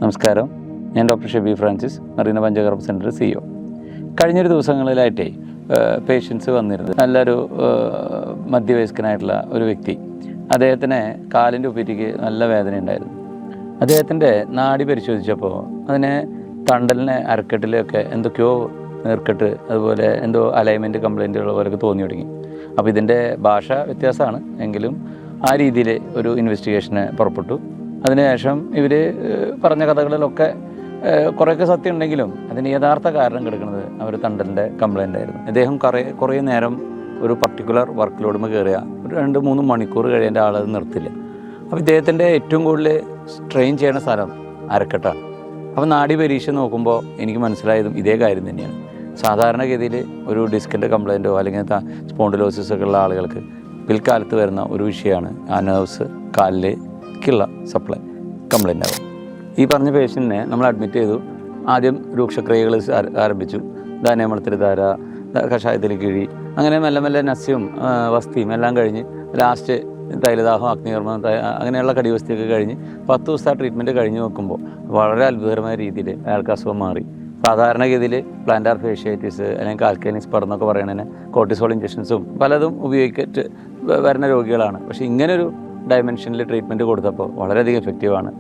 നമസ്കാരം, ഞാൻ doctor Shebi Francis, Marina panchakarma centre CEO. കഴിഞ്ഞൊരു ദിവസങ്ങളിലായിട്ടേ പേഷ്യൻസ് വന്നിരുന്നത് നല്ലൊരു മധ്യവയസ്കനായിട്ടുള്ള ഒരു വ്യക്തി. അദ്ദേഹത്തിന് കാലിൻ്റെ ഉപ്പിരിക്ക് നല്ല വേദന ഉണ്ടായിരുന്നു. അദ്ദേഹത്തിൻ്റെ നാഡി പരിശോധിച്ചപ്പോൾ അതിന് തണ്ടലിന് അരക്കെട്ടിലൊക്കെ എന്തൊക്കെയോ നീർക്കെട്ട്, അതുപോലെ എന്തോ അലൈൻമെൻറ്റ് കംപ്ലയിൻറ്റുള്ള പോലെയൊക്കെ തോന്നി തുടങ്ങി. അപ്പോൾ ഇതിൻ്റെ ഭാഷ വ്യത്യാസമാണ് എങ്കിലും ആ രീതിയിൽ ഒരു ഇൻവെസ്റ്റിഗേഷന് പുറപ്പെട്ടു. അതിനുശേഷം ഇവർ പറഞ്ഞ കഥകളിലൊക്കെ കുറേയൊക്കെ സത്യം ഉണ്ടെങ്കിലും അതിന് യഥാർത്ഥ കാരണം കിടക്കുന്നത് അവർ തണ്ടലിൻ്റെ കംപ്ലയിൻ്റ് ആയിരുന്നു. അദ്ദേഹം കുറേ നേരം ഒരു പർട്ടിക്കുലർ വർക്ക് ലോഡുമ്പോൾ കയറിയ ഒരു 2-3 മണിക്കൂർ കഴിയേണ്ട ആളത് നിർത്തില്ല. അപ്പോൾ ഇദ്ദേഹത്തിൻ്റെ ഏറ്റവും കൂടുതൽ സ്ട്രെയിൻ ചെയ്യുന്ന സ്ഥലം അരക്കെട്ടാണ്. അപ്പോൾ നാഡി പരീക്ഷ നോക്കുമ്പോൾ എനിക്ക് മനസ്സിലായതും ഇതേ കാര്യം തന്നെയാണ്. സാധാരണഗതിയിൽ ഒരു ഡിസ്കിൻ്റെ കംപ്ലയിൻറ്റോ അല്ലെങ്കിൽ സ്പോണ്ടിലോസിസ് ഒക്കെ ഉള്ള ആളുകൾക്ക് പിൽക്കാലത്ത് വരുന്ന ഒരു വിഷയമാണ് ആ നെർവ്സ് കാലിലേക്കുള്ള സപ്ലൈ കംപ്ലയിൻ്റ് ആവും. ഈ പറഞ്ഞ പേഷ്യൻറ്റിനെ നമ്മൾ അഡ്മിറ്റ് ചെയ്തു. ആദ്യം രൂക്ഷക്രിയകൾ ആരംഭിച്ചു. ധാന്യമളത്തിൽ ധാര, കഷായത്തിൽ കിഴി, അങ്ങനെ മെല്ലെ മെല്ലെ നസ്യവും വസ്തിയും എല്ലാം കഴിഞ്ഞ് ലാസ്റ്റ് തൈലദാഹം, അഗ്നികർമ്മം, അങ്ങനെയുള്ള കടിവസ്തിയൊക്കെ കഴിഞ്ഞ് 10 ദിവസത്തെ ട്രീറ്റ്മെൻറ്റ് കഴിഞ്ഞ് നോക്കുമ്പോൾ വളരെ അത്ഭുതകരമായ രീതിയിൽ അയാൾക്ക് അസുഖം മാറി. സാധാരണഗതിയിൽ പ്ലാന്റാർ ഫേഷ്യാറ്റിസ് അല്ലെങ്കിൽ കാൽക്കാനിക് സ്പർ എന്നൊക്കെ പറയുന്നതിന് കോർട്ടിസോൾ ഇഞ്ചക്ഷൻസും പലതും ഉപയോഗിച്ചിട്ട് വരുന്ന രോഗികളാണ്. പക്ഷേ ഇങ്ങനൊരു ഡയമെൻഷനിൽ ട്രീറ്റ്മെൻറ്റ് കൊടുത്തപ്പോൾ വളരെയധികം എഫക്റ്റീവാണ്.